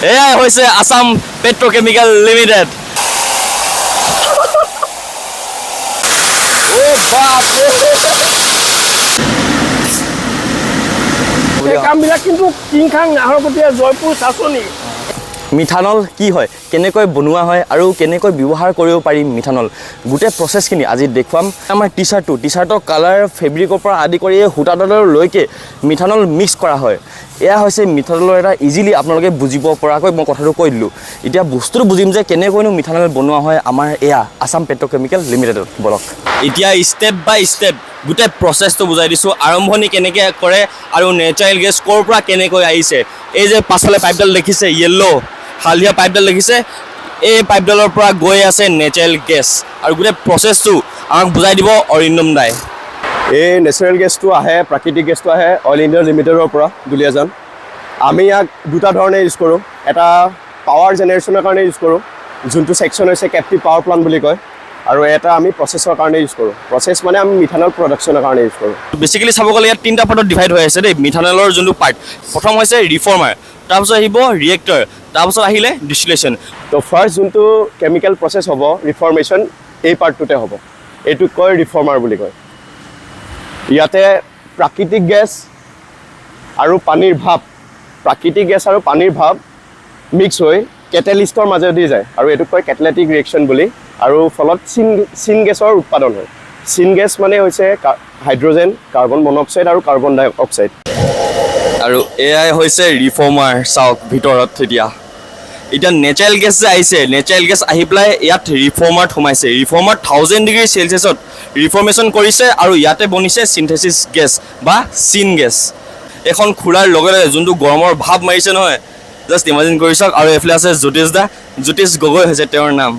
এয়াই হৈছে Assam petrochemical limited. ও বাপ এই কামবিলাক কিন্তু কিংখাং নাহৰকটীয়া জয়পুৰ চাচনি। মিথানল কি হয়, কেনেকৈ বনোৱা হয় আৰু কেনেকৈ ব্যৱহাৰ কৰিব পাৰি মিথানল, গোটেই প্ৰচেছখিনি আজি দেখুৱাম। আমাৰ টি চাৰ্টৰ কালাৰ ফেব্ৰিকৰ পৰা আদি কৰি সূতাডাললৈকে মিথানল মিক্স কৰা হয়। এয়া হৈছে মিথানলৰ এটা ইজিলি আপোনালোকে বুজিব পৰাকৈ মই কথাটো কৈ দিলোঁ। এতিয়া বস্তুটো বুজিম যে কেনেকৈনো মিথানল বনোৱা হয় আমাৰ এয়া আসাম পেট্ৰকেমিকেল লিমিটেডত। বলক এতিয়া ষ্টেপ বাই ষ্টেপ গোটেই প্ৰচেছটো বুজাই দিছোঁ, আৰম্ভণি কেনেকৈ কৰে আৰু নেচাৰেল গেছ ক'ৰ পৰা কেনেকৈ আহিছে। এই যে পাছফালে পাইপডাল দেখিছে য়েল্ল' হালধীয়া পাইপডাল দেখিছে, এই পাইপডালৰ পৰা গৈ আছে নেচাৰেল গেছ আৰু গোটেই প্ৰচেছটো আমাক বুজাই দিব অৰিন্দম দাই। এই নেচাৰেল গেছটো আহে, প্ৰাকৃতিক গেছটো আহে অইল ইণ্ডিয়া লিমিটেডৰ পৰা দুলীয়াজান। আমি ইয়াক দুটা ধৰণে ইউজ কৰোঁ। এটা পাৱাৰ জেনেৰেশ্যনৰ কাৰণে ইউজ কৰোঁ, যোনটো ছেকশ্যন হৈছে কেপটিভ পাৱাৰ প্লাণ্ট বুলি কয়, আৰু এটা আমি প্ৰচেছৰ কাৰণে ইউজ কৰোঁ। প্ৰচেছ মানে আমি মিথানল প্ৰডাকশ্যনৰ কাৰণে ইউজ কৰোঁ। বেচিকেলি চাব গ'লে ইয়াত তিনিটা পাৰ্টত ডিভাইড হৈ আছে দেই মিথানলৰ যোনটো পাৰ্ট। প্ৰথম হৈছে ৰিফৰ্মাৰ, তাৰপিছত আহিব ৰিয়েক্টৰ, তাৰপিছত আহিলে ডিষ্টিলেশ্যন। তো ফাৰ্ষ্ট যোনটো কেমিকেল প্ৰচেছ হ'ব ৰিফৰ্মেশ্যন, এই পাৰ্টটোতে হ'ব। এইটোক কয় ৰিফৰ্মাৰ বুলি কয়। ইয়াতে প্ৰাকৃতিক গেছ আৰু পানীৰ ভাপ, প্ৰাকৃতিক গেছ আৰু পানীৰ ভাপ মিক্স হৈ কেটেলিষ্টৰ মাজেদি যায়, আৰু এইটোক কয় কেটেলেটিক ৰিয়েকশ্যন বুলি, আৰু ফলত চিন গেছৰ উৎপাদন হয়। চিন গেছ মানে হৈছে হাইড্ৰজেন, কাৰ্বন মনক্সাইড আৰু কাৰ্বন ডাই অক্সাইড। আৰু এয়াই হৈছে ৰিফৰ্মাৰ। চাওক ভিতৰত এতিয়া নেচাৰেল গেছ যে আহিছে, নেচাৰেল গেছ আহি পেলাই ইয়াত ৰিফৰ্মাৰত সোমাইছে। ৰিফৰ্মাৰত 1000 ডিগ্ৰী চেলচিয়াছত ৰিফৰ্মেশ্যন কৰিছে আৰু ইয়াতে বনিছে চিনথেচিছ গেছ বা চিন গেছ। এখন খোলাৰ লগে লগে যোনটো গৰমৰ ভাৱ মাৰিছে নহয়, জাষ্ট ইমাজিন কৰি চাওক। আৰু এইফালে আছে জ্যোতিষ দা, জ্যোতিষ গগৈ হৈছে তেওঁৰ নাম।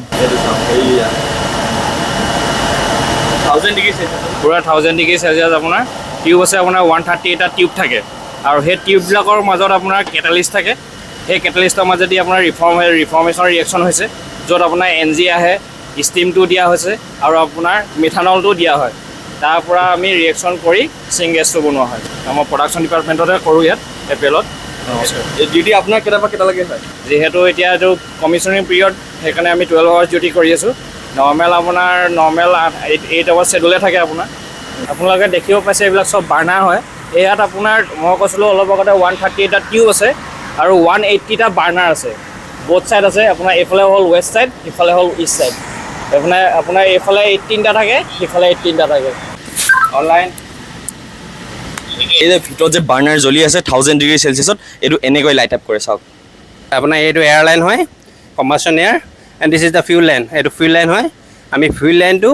1000 ডিগ্ৰী চেলচিয়াছ, পুৰা 1000 ডিগ্ৰী চেলচিয়াছ আপোনাৰ টিউব আছে, আপোনাৰ 130 এটা টিউব থাকে, আৰু সেই টিউববিলাকৰ মাজত আপোনাৰ কেটালিষ্ট থাকে। সেই কেটালিষ্টৰ মাজেদি আপোনাৰ ৰিফৰ্মেশ্যন ৰিয়েকশ্যন হৈছে, য'ত আপোনাৰ NG আহে, ষ্টিমটো দিয়া হৈছে আৰু আপোনাৰ মিথানলটো দিয়া হয়। তাৰ পৰা আমি ৰিয়েকশ্যন কৰি চিন গেছটো বনোৱা হয়। আমাৰ প্ৰডাকশ্যন ডিপাৰ্টমেণ্টতে কৰোঁ ইয়াত এপ্ৰিলত। ডিউটি আপোনাৰ কেইটাৰ পৰা কেইটালৈকে হয়? যিহেতু এতিয়া এইটো কমিশ্যনিং পিৰিয়ড, সেইকাৰণে আমি 12 আৱাৰ্ছ ডিউটি কৰি আছোঁ। নৰ্মেল 8 আৱাৰ্ছ ছেডুলে থাকে আপোনাৰ। আপোনালোকে দেখিব পাইছে এইবিলাক চব বাৰ্ণাৰ হয়। ইয়াত আপোনাৰ মই কৈছিলোঁ অলপ আগতে 130 এটা টিউব আছে আৰু 180টা বাৰ্ণাৰ আছে। বোথ ছাইড আছে আপোনাৰ, এইফালে হ'ল ৱেষ্ট ছাইড, ইফালে হ'ল ইষ্ট ছাইড। আপোনাৰ এইফালে 18টা থাকে, সিফালে 18টা থাকে। অনলাইন এই যে ভিতৰত যে বাৰ্ণাৰ জ্বলি আছে 1000 ডিগ্ৰী চেলচিয়াছত, এইটো এনেকৈ লাইট আপ কৰে। চাওক আপোনাৰ এইটো এয়াৰলাইন হয়, combustion air, and this is the fuel line. এইটো ফিউল লাইন হয়। আমি ফিউল লাইনটো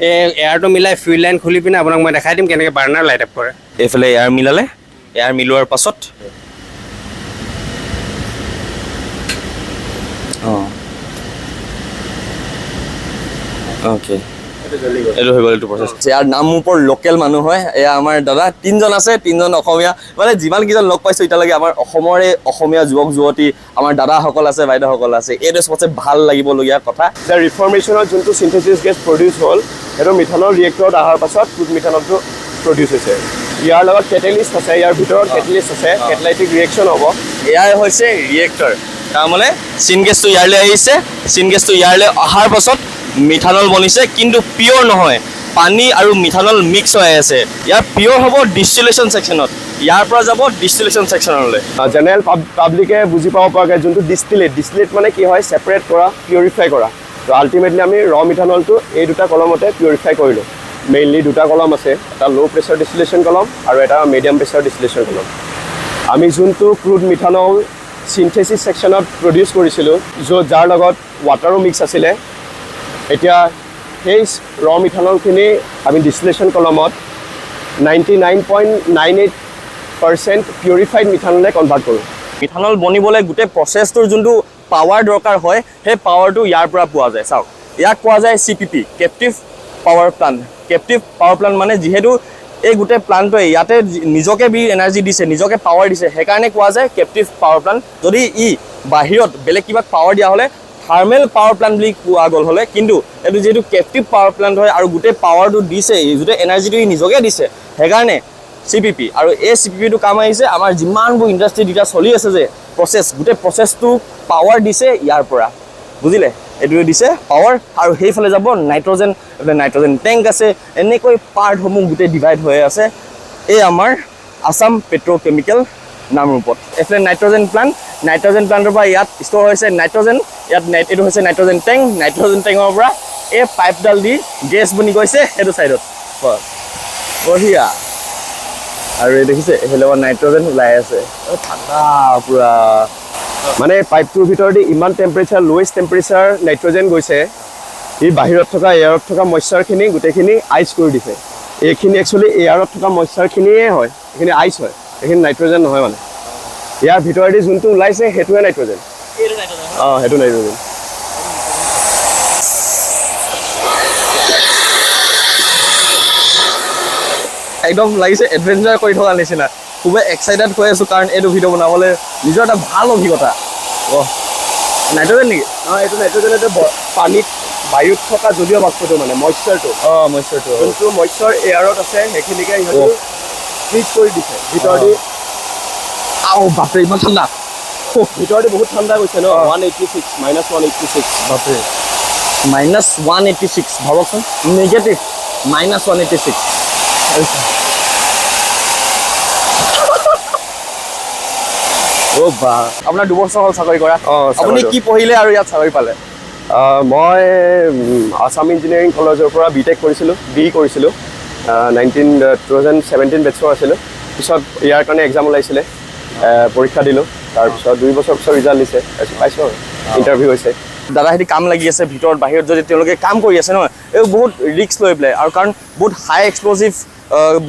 এই এয়াৰটো মিলাই ফিউল লাইন খুলি পিনে আপোনাক মই দেখাই দিম কেনেকৈ বাৰ্ণাৰ লাইট আপ কৰে। এইফালে এয়াৰ মিলালে, এয়াৰ মিলোৱাৰ পাছত অ'কে এইটো হৈ গ'ল, এইটো প্ৰচেছ। ইয়াৰ নামৰূপৰ লোকেল মানুহ হয়, এয়া আমাৰ দাদা 3জন আছে, 3জন অসমীয়া। মানে যিমানকেইজন লগ পাইছোঁ এতিয়ালৈকে আমাৰ অসমৰে অসমীয়া যুৱক যুৱতী, আমাৰ দাদাসকল আছে, বাইদেউসকল আছে। এইটো চবতছে ভাল লাগিবলগীয়া কথা। যে ৰিফৰ্মেশ্যনত যোনটো চিনথেচিছ গেছ প্ৰডিউচ হ'ল, সেইটো মিথানল ৰিয়েক্টৰত অহাৰ পাছত ক্ৰুড মিথানলটো প্ৰডিউচ হৈছে। ইয়াৰ লগত কেটেলিষ্ট আছে, ইয়াৰ ভিতৰত কেটেলিষ্ট আছে, কেটেলাইটিক ৰিয়েকশ্যন হ'ব। এয়াই হৈছে ৰিয়েক্টৰ। তাৰমানে চিন গেছটো ইয়াৰলৈ আহিছে, চিন গেছটো ইয়াৰলৈ অহাৰ পাছত মিথানল বনিছে, কিন্তু পিয়ৰ নহয়, পানী আৰু মিথানল মিক্স হৈ আছে। ইয়াৰ পিয়ৰ হ'ব ডিষ্টিলেশ্যন ছেকশ্যনত, ইয়াৰ পৰা যাব ডিষ্টিলেশ্যন ছেকশ্যনলৈ। জেনেৰেল পাব্লিকে বুজি পাব পৰাকৈ যোনটো ডিষ্টিলেট মানে কি হয়, ছেপাৰেট কৰা, পিউৰিফাই কৰা। তো আল্টিমেটলি আমি মিথানলটো এই দুটা কলমতে পিউৰিফাই কৰিলোঁ। মেইনলি দুটা কলম আছে, এটা ল' প্ৰেছাৰ ডিষ্টিলেশ্যন কলম আৰু এটা মিডিয়াম প্ৰেছাৰ ডিষ্টিলেশ্যন কলম। আমি যোনটো ক্ৰুড মিথানল চিনথেচিছ ছেকশ্যনত প্ৰডিউচ কৰিছিলোঁ, যাৰ লগত ৱাটাৰো মিক্স আছিলে, এতিয়া সেই মিথানলখিনি আমি ডিষ্টিলেশ্যন কলমত 99.98% পিউৰিফাইড মিথানলে কনভাৰ্ট কৰোঁ। মিথানল বনিবলৈ গোটেই প্ৰচেছটোৰ যোনটো পাৱাৰ দৰকাৰ হয়, সেই পাৱাৰটো ইয়াৰ পৰা পোৱা যায়। চাওক ইয়াক কোৱা যায় CPP, captive power plant. Captive power plant মানে যিহেতু এই গোটেই প্লাণ্টটোৱে ইয়াতে নিজকে এনাৰ্জি দিছে, নিজকে পাৱাৰ দিছে, সেইকাৰণে কোৱা যায় কেপটিভ পাৱাৰ প্লাণ্ট। যদি বাহিৰত বেলেগ কিবা পাৱাৰ দিয়া হ'লে থাৰ্মেল পাৱাৰ প্লাণ্ট বুলি কোৱা গ'ল হ'লে, কিন্তু এইটো যিহেতু কেপটিভ পাৱাৰ প্লাণ্ট হয় আৰু গোটেই পাৱাৰটো দিছে, গোটেই এনাৰ্জিটো নিজকে দিছে, সেইকাৰণে CPP। আৰু এই CPPটো কাম আহিছে আমাৰ যিমানবোৰ ইণ্ডাষ্ট্ৰী এতিয়া চলি আছে যে প্ৰচেছ গোটেই প্ৰচেছটো পাৱাৰ দিছে ইয়াৰ পৰা বুজিলে এইটোৱে দিছে পাৱাৰ আৰু সেইফালে যাব নাইট্ৰজেন টেংক আছে এনেকৈ পাৰ্টসমূহ গোটেই ডিভাইড হৈ আছে এই আমাৰ আসাম পেট্ৰকেমিকেল নামৰূপত এইফালে নাইট্ৰজেন প্লাণ্টৰ পৰা ইয়াত ষ্ট'ৰ হৈছে নাইট্ৰজেন ইয়াত এইটো হৈছে নাইট্ৰজেন টেংকৰ পৰা এই পাইপডাল দি গেছ বনি গৈছে সেইটো ছাইডত বঢ়িয়া আৰু এই দেখিছে এইফালে নাইট্ৰজেন ওলাই আছে ঠাণ্ডা পুৰা মানে পাইপটোৰ ভিতৰত ইমান টেম্পাৰেচাৰ লোৱেষ্ট টেম্পাৰেচাৰ নাইট্ৰজেন গৈছে ই বাহিৰত থকা এয়াৰত থকা মইশ্চাৰখিনি গোটেইখিনি আইচ কৰি দিছে এইখিনি একচুৱেলি এয়াৰত থকা মইশ্চাৰখিনিয়ে হয় এইখিনি আইচ হয় এইখিনি নাইট্ৰজেন নহয় মানে ইয়াৰ ভিতৰেদি যোনটো ওলাইছে সেইটোৱে নাইট্ৰজেন অঁ সেইটো নাইট্ৰজেন একদম লাগিছে এডভেঞ্চাৰ কৰি থকা নিচিনা খুবেই এক্সাইটেড হৈ আছোঁ কাৰণ এইটো ভিডিঅ' বনাবলৈ নিজৰ এটা ভাল অভিজ্ঞতা নাইট্ৰজেন নেকি অঁ এইটো নাইট্ৰজেন এইটো পানীত বায়ুত থকা জলীয় বাষ্পটো মানে মইশ্চাৰটো যোনটো মইশ্চাৰ এয়াৰত আছে সেইখিনিকে ইহঁতে ফ্ৰিজ কৰি দিছে ভিতৰেদি বাপৰে ইমান ঠাণ্ডা ভিতৰেদি বহুত ঠাণ্ডা গৈছে ন -186 বাপৰে -186 ভাবকচোন নেগেটিভ -186 বা আপোনাৰ 2 বছৰ হ'ল চাকৰি কৰা আপুনি কি পঢ়িলে আৰু ইয়াত চাকৰি পালে মই আসাম ইঞ্জিনিয়াৰিং কলেজৰ পৰা BTech কৰিছিলোঁ BE কৰিছিলোঁ 2017 বেটছৰ আছিলোঁ পিছত ইয়াৰ কাৰণে এক্সাম ওলাইছিলে পৰীক্ষা দিলোঁ তাৰপিছত 2 বছৰ পিছত ৰিজাল্ট দিছে তাৰপিছত পাইছোঁ আৰু ইণ্টাৰভিউ হৈছে দাদাহেঁতি কাম লাগি আছে ভিতৰত বাহিৰত যদি তেওঁলোকে কাম কৰি আছে নহয় এই বহুত ৰিস্ক লৈ পেলাই আৰু কাৰণ বহুত হাই এক্সপ্ল'জিভ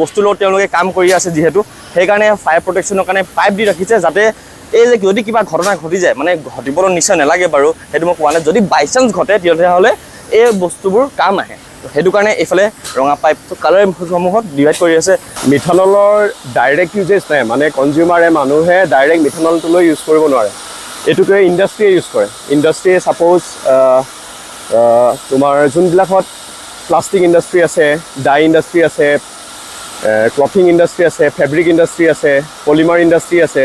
বস্তুৰ লগত তেওঁলোকে কাম কৰি আছে যিহেতু সেইকাৰণে ফায়াৰ প্ৰটেকশ্যনৰ কাৰণে পাইপ দি ৰাখিছে যাতে এই যে যদি কিবা ঘটনা ঘটি যায় মানে ঘটিবলৈ নিশ্চয় নালাগে বাৰু সেইটো মই কোৱা নাই যদি বাই চান্স ঘটে তেতিয়াহ'লে এই বস্তুবোৰ কাম আহে সেইটো কাৰণে এইফালে ৰঙা পাইপটো কালাৰসমূহত ডিভাইড কৰি আছে মিথানলৰ ডাইৰেক্ট ইউজেছ নাই মানে কনজিউমাৰে মানুহে ডাইৰেক্ট মিথানলটো লৈ ইউজ কৰিব নোৱাৰে এইটোকে ইণ্ডাষ্ট্ৰীয়ে ইউজ কৰে ইণ্ডাষ্ট্ৰীয়ে ছাপ'জ তোমাৰ যোনবিলাকত প্লাষ্টিক ইণ্ডাষ্ট্ৰী আছে ডাই ইণ্ডাষ্ট্ৰী আছে ক্লথিং ইণ্ডাষ্ট্ৰী আছে ফেব্ৰিক ইণ্ডাষ্ট্ৰী আছে পলিমাৰ ইণ্ডাষ্ট্ৰী আছে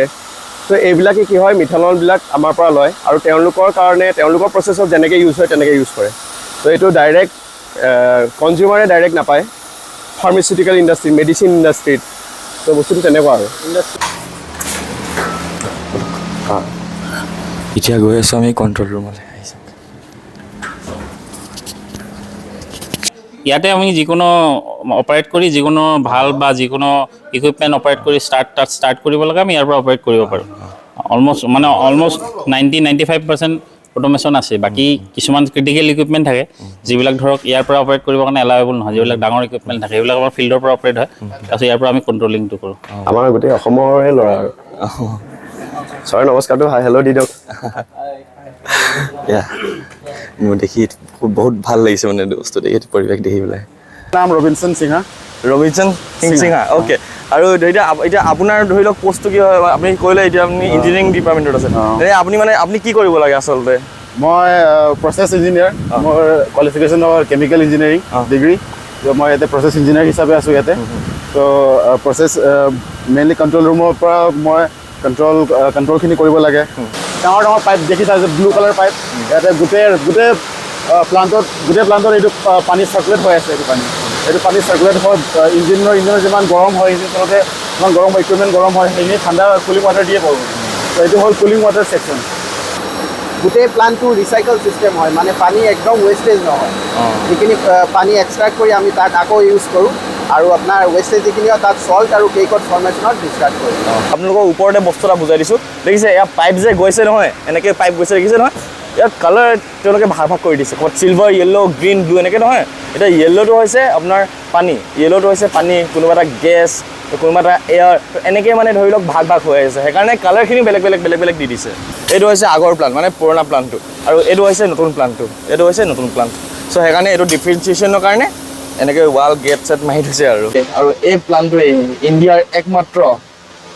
তো এইবিলাকে কি হয় মিথানলবিলাক আমাৰ পৰা লয় আৰু তেওঁলোকৰ কাৰণে তেওঁলোকৰ প্ৰচেছত যেনেকৈ ইউজ হয় তেনেকৈ ইউজ কৰে তো এইটো ডাইৰেক্ট কনজিউমাৰে ডাইৰেক্ট নাপায় ফাৰ্মাচিউটিকেল ইণ্ডাষ্ট্ৰী মেডিচিন ইণ্ডাষ্ট্ৰীত তো বস্তুটো তেনেকুৱা আৰু এতিয়া গৈ আছোঁ আমি কণ্ট্ৰল ৰুমলৈ ইয়াতে আমি যিকোনো অপাৰেট কৰি যিকোনো ভাল বা যিকোনো ইকুইপমেণ্ট অপাৰেট কৰি ষ্টাৰ্ট কৰিব লাগে আমি ইয়াৰ পৰা অপাৰেট কৰিব পাৰোঁ অলমষ্ট 90-95% অট'মেশ্যন আছে বাকী কিছুমান ক্ৰিটিকেল ইকুইপমেণ্ট থাকে যিবিলাক ধৰক ইয়াৰ পৰা অপাৰেট কৰিবৰ কাৰণে এলাউেবল নহয় যিবিলাক ডাঙৰ ইকুইপমেণ্ট থাকে সেইবিলাক আমাৰ ফিল্ডৰ পৰা অপাৰেট হয় তাৰপিছত ইয়াৰ পৰা আমি কণ্ট্ৰলিংটো কৰোঁ আমাৰ গোটেই অসমৰে ল'ৰা আৰু ছাৰ নমস্কাৰটো হাই হেল্ল' দি দিয়ক মোৰ দেখি বহুত ভাল লাগিছে মানে বস্তু দেখি পৰিৱেশ দেখি পেলাই নাম ৰবিনসন সিংহা অ'কে আৰু এতিয়া আপোনাৰ ধৰি লওক পষ্টটো কি হয় আপুনি কৰিলে এতিয়া আপুনি ইঞ্জিনিয়াৰিং ডিপাৰ্টমেণ্টত আছে আপুনি কি কৰিব লাগে আচলতে মই প্ৰচেছ ইঞ্জিনিয়াৰ মোৰ কোৱালিফিকেশ্যন কেমিকেল ইঞ্জিনিয়াৰিং ডিগ্ৰী মই ইয়াতে প্ৰচেছ ইঞ্জিনিয়াৰ হিচাপে আছোঁ ইয়াতে তো প্ৰচেছ মেইনলি কণ্ট্ৰল ৰুমৰ পৰা মই কণ্ট্ৰলখিনি কৰিব লাগে ডাঙৰ পাইপ দেখিছা যে ব্লু কালাৰ পাইপ ইয়াতে গোটেই প্লাণ্টত এইটো পানী চাৰ্কুলেট হৈ আছে এইটো পানী চাৰ্কুলেট হয় ইঞ্জিনৰ যিমান গৰম হয় ইঞ্জিন চলতে যিমান গৰম হয় ইকুইপমেণ্ট গৰম হয় সেইখিনি ঠাণ্ডা কুলিং ৱাটাৰ দিয়ে পাব তো এইটো হ'ল কুলিং ৱাটাৰ ছেকশ্যন গোটেই প্লাণ্টটো ৰিচাইকেল ছিষ্টেম হয় মানে পানী একদম ৱেষ্টেজ নহয় যিখিনি পানী এক্সট্ৰাক্ট কৰি আমি তাক আকৌ ইউজ কৰোঁ আৰু আপোনাৰ ৱেষ্টেজ যিখিনি হয় তাত চল্ট আৰু কেকত ফৰ্মেশ্যনত ডিছকাৰ্ড কৰোঁ আপোনালোকৰ ওপৰতে বস্তু এটা বুজাই দিছোঁ দেখিছে ইয়াৰ পাইপ যে গৈছে নহয় এনেকৈ পাইপ গৈছে দেখিছে নহয় ইয়াত কালাৰ তেওঁলোকে ভাগ কৰি দিছে ক'ত চিলভাৰ য়েল্ল' গ্ৰীণ ব্লু এনেকৈ নহয় এতিয়া য়েল্ল'টো হৈছে আপোনাৰ পানী কোনোবা এটা গেছ কোনোবা এটা এয়াৰ এনেকৈ মানে ধৰি লওক ভাগ হৈ আছে সেইকাৰণে কালাৰখিনি বেলেগ দি দিছে এইটো হৈছে আগৰ প্লাণ্ট মানে পুৰণা প্লাণ্টটো আৰু এইটো হৈছে নতুন প্লাণ্ট চ' সেইকাৰণে এইটো ডিফাৰেঞ্চিয়েশ্যনৰ কাৰণে এনেকৈ ৱাল গেট চেট মাৰি থৈছে আৰু এই প্লাণ্টটোৱে ইণ্ডিয়াৰ একমাত্ৰ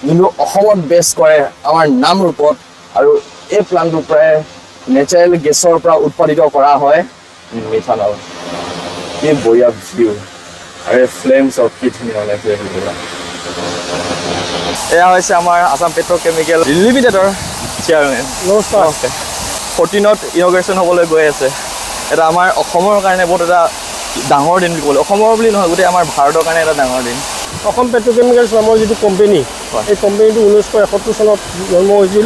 যোনটো অসমত বেছ কৰে আমাৰ নামৰূপত আৰু এই প্লাণ্টটোৰ পৰাই নেচাৰেল গেছৰ পৰা উৎপাদিত কৰা হয় মিথানল কি বঢ়িয়া ভিউ আৰু ফ্লেমছ অফ কি ধুনীয়া ওলাইছে এয়া হৈছে আমাৰ আসাম পেট্ৰকেমিকেল লিমিটেডৰ চেয়াৰমেন নমস্কাৰ। 14ত ইনগ্ৰেশ্যন হ'বলৈ গৈ আছে। এটা আমাৰ অসমৰ কাৰণে বহুত এটা ডাঙৰ দিন বুলি ক'লে, অসমৰ বুলি নহয় গোটেই আমাৰ ভাৰতৰ কাৰণে এটা ডাঙৰ দিন। অসম পেট্ৰকেমিকেলছ নামৰ যিটো কোম্পেনী, এই কোম্পেনীটো 1971 চনত জন্ম হৈছিল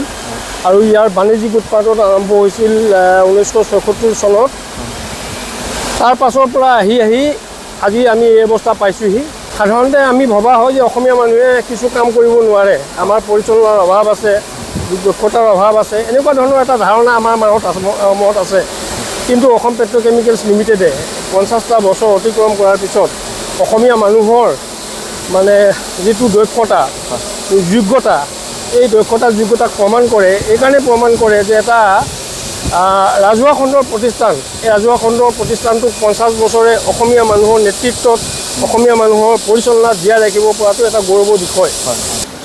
আৰু ইয়াৰ বাণিজ্যিক উৎপাদন আৰম্ভ হৈছিল 1976 চনত। তাৰ পাছৰ পৰা আহি আজি আমি এই অৱস্থা পাইছোঁহি। সাধাৰণতে আমি ভবা হয় যে অসমীয়া মানুহে কিছু কাম কৰিব নোৱাৰে, আমাৰ পৰিচালনাৰ অভাৱ আছে, দক্ষতাৰ অভাৱ আছে, এনেকুৱা ধৰণৰ এটা ধাৰণা আমাৰ মনত আছে। কিন্তু অসম পেট্ৰকেমিকেলছ লিমিটেডে 50টা বছৰ অতিক্ৰম কৰাৰ পিছত অসমীয়া মানুহৰ মানে যিটো দক্ষতা, যোগ্যতা, এই যোগ্যতাক প্ৰমাণ কৰে। এইকাৰণে প্ৰমাণ কৰে যে এটা ৰাজহুৱা খণ্ডৰ প্ৰতিষ্ঠান, এই ৰাজহুৱা খণ্ডৰ প্ৰতিষ্ঠানটোক 50 বছৰে অসমীয়া মানুহৰ নেতৃত্বত, অসমীয়া মানুহৰ পৰিচালনাত জীয়াই ৰাখিব পৰাটো এটা গৌৰৱৰ বিষয়।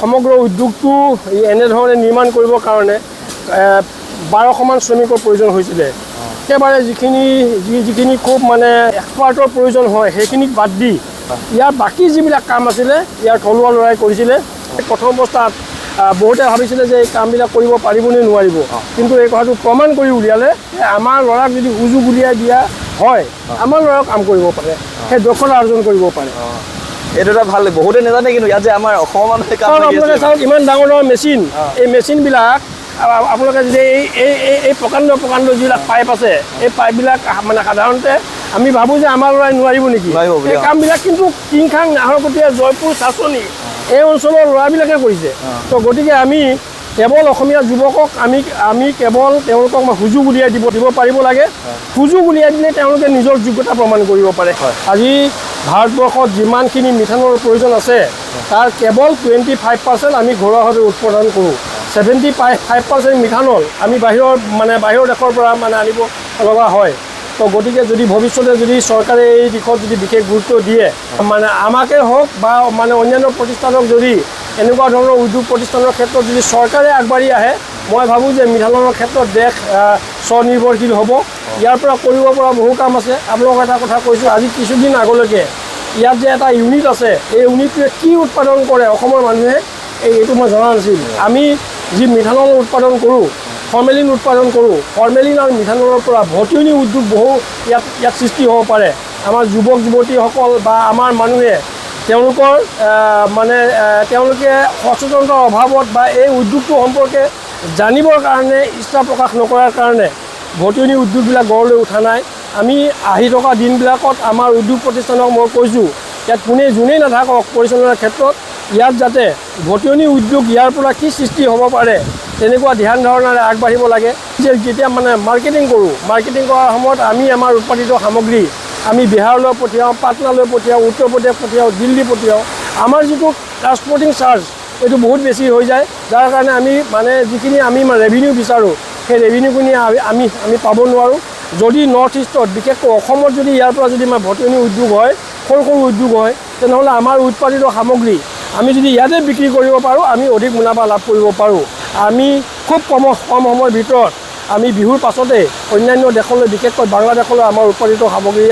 সমগ্ৰ উদ্যোগটো এনেধৰণে নিৰ্মাণ কৰিবৰ কাৰণে 1200মান শ্ৰমিকৰ প্ৰয়োজন হৈছিলে। একেবাৰে যিখিনি খুব মানে এক্সপাৰ্টৰ প্ৰয়োজন হয় সেইখিনিক বাদ দি ইয়াৰ বাকী যিবিলাক কাম আছিলে ইয়াৰ থলুৱা ল'ৰাই কৰিছিলে। প্ৰথম অৱস্থাত বহুতে ভাবিছিলে যে এই কামবিলাক কৰিব পাৰিবনে নোৱাৰিব, কিন্তু এই কথাটো প্ৰমাণ কৰি উলিয়ালে যে আমাৰ ল'ৰাক যদি সুযোগ উলিয়াই দিয়া হয়, আমাৰ ল'ৰাক কাম কৰিব পাৰে, সেই দক্ষতা অৰ্জন কৰিব পাৰে। এইটো এটা ভাল, বহুতে নাজানে কিন্তু ইয়াত যে আমাৰ অসমৰ মানুহে কাম কৰি আছে। আপোনালোকে চাওক ইমান ডাঙৰ মেচিন, এই মেচিনবিলাক আপোনালোকে যদি এই প্ৰকাণ্ড যিবিলাক পাইপ আছে, এই পাইপবিলাক মানে সাধাৰণতে আমি ভাবোঁ যে আমাৰ ল'ৰাই নোৱাৰিব নেকি, এই কামবিলাক কিন্তু কিংখাং, নাহৰকটীয়া, জয়পুৰ, চাচনি এই অঞ্চলৰ ল'ৰাবিলাকে কৰিছে। তো গতিকে আমি কেৱল অসমীয়া যুৱকক আমি কেৱল তেওঁলোকক সুযোগ উলিয়াই দিব পাৰিব লাগে। সুযোগ উলিয়াই দিলে তেওঁলোকে নিজৰ যোগ্যতা প্ৰমাণ কৰিব পাৰে। আজি ভাৰতবৰ্ষত যিমানখিনি মিথানলৰ প্ৰয়োজন আছে তাৰ কেৱল 25% আমি ঘৰুৱাভাৱে উৎপাদন কৰোঁ। 75% মিথানল আমি বাহিৰৰ দেশৰ পৰা আনিব লগা হয়। তো গতিকে যদি ভৱিষ্যতে যদি চৰকাৰে এই দিশত যদি বিশেষ গুৰুত্ব দিয়ে, আমাকে হওক বা অন্যান্য প্ৰতিষ্ঠানক যদি এনেকুৱা ধৰণৰ উদ্যোগ প্ৰতিষ্ঠানৰ ক্ষেত্ৰত যদি চৰকাৰে আগবাঢ়ি আহে, মই ভাবোঁ যে মিথানলৰ ক্ষেত্ৰত দেশ স্বনিৰ্ভৰশীল হ'ব। ইয়াৰ পৰা কৰিব পৰা বহু কাম আছে। আপোনালোকক এটা কথা কৈছোঁ, আজি কিছুদিন আগলৈকে ইয়াত যে এটা ইউনিট আছে, এই ইউনিটটোৱে কি উৎপাদন কৰে অসমৰ মানুহে এইটো মই জনা নাছিলোঁ। আমি যি মিথানল উৎপাদন কৰোঁ, ফৰ্মেলিন উৎপাদন কৰোঁ, ফৰ্মেলিন আৰু মিথানলৰ পৰা ভটিয়নি উদ্যোগ বহু ইয়াত সৃষ্টি হ'ব পাৰে। আমাৰ যুৱক যুৱতীসকল বা আমাৰ মানুহে তেওঁলোকে সচেতনতাৰ অভাৱত বা এই উদ্যোগটো সম্পৰ্কে জানিবৰ কাৰণে ইচ্ছা প্ৰকাশ নকৰাৰ কাৰণে ভটিয়নি উদ্যোগবিলাক গঢ়লৈ উঠা নাই। আমি আহি থকা দিনবিলাকত আমাৰ উদ্যোগ প্ৰতিষ্ঠানক মই কৈছোঁ, ইয়াত যোনেই নাথাকক পৰিচালনাৰ ক্ষেত্ৰত ইয়াত যাতে ভটিয়নি উদ্যোগ ইয়াৰ পৰা কি সৃষ্টি হ'ব পাৰে তেনেকুৱা ধ্যান ধাৰণাৰে আগবাঢ়িব লাগে। যেতিয়া মাৰ্কেটিং কৰাৰ সময়ত আমি আমাৰ উৎপাদিত সামগ্ৰী আমি বিহাৰলৈ পঠিয়াওঁ, পাটনালৈ পঠিয়াওঁ, উত্তৰ প্ৰদেশ পঠিয়াওঁ, দিল্লী পঠিয়াওঁ। আমাৰ যিটো ট্ৰান্সপৰ্টিং চাৰ্জ এইটো বহুত বেছি হৈ যায়, যাৰ কাৰণে আমি যিখিনি আমি ৰেভিনিউ বিচাৰোঁ সেই ৰেভিনিউখিনি আমি পাব নোৱাৰোঁ। যদি নৰ্থ ইষ্টত বিশেষকৈ অসমত যদি ইয়াৰ পৰা যদি ভটিয়নি উদ্যোগ হয়, সৰু উদ্যোগ হয়, তেনেহ'লে আমাৰ উৎপাদিত সামগ্ৰী আমি যদি ইয়াতে বিক্ৰী কৰিব পাৰোঁ, আমি অধিক মুনাফা লাভ কৰিব পাৰোঁ। আমি খুব কম সময়ৰ ভিতৰত আমি বিহুৰ পাছতে অন্যান্য দেশলৈ, বিশেষকৈ বাংলাদেশলৈ আমাৰ উৎপাদিত সামগ্ৰী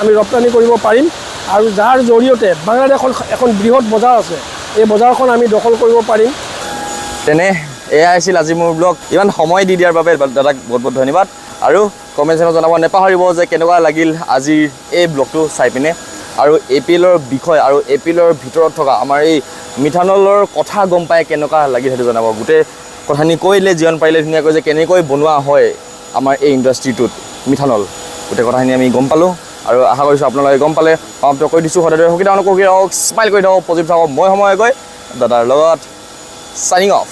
আমি ৰপ্তানি কৰিব পাৰিম। আৰু যাৰ জৰিয়তে বাংলাদেশত এখন বৃহৎ বজাৰ আছে, এই বজাৰখন আমি দখল কৰিব পাৰিম। এয়া আছিল আজি মোৰ ব্লগ। ইমান সময় দি দিয়াৰ বাবে দাদাক বহুত বহুত ধন্যবাদ। আৰু কমেণ্ট চেনেলত জনাব নেপাহৰিব যে কেনেকুৱা লাগিল আজিৰ এই ব্লগটো চাই পিনে, আৰু APLৰ বিষয় আৰু APLৰ ভিতৰত থকা আমাৰ এই মিথানলৰ কথা গম পাই কেনেকুৱা লাগিল সেইটো জনাব। গোটেই কথাখিনি কৈলে যিমান পাৰিলে ধুনীয়াকৈ যে কেনেকৈ বনোৱা হয় আমাৰ এই ইণ্ডাষ্ট্ৰিটোত মিথানল, গোটেই কথাখিনি আমি গম পালোঁ। আৰু আশা কৰিছোঁ আপোনালোকে গম পালে। সমাপ্ত কৰি দিছোঁ। সদায় সুখী থাকক, স্মাইল কৰি থাকক, পজিটিভ থাকক। মই সময়কৈ দাদাৰ লগত চাইনিং অফ।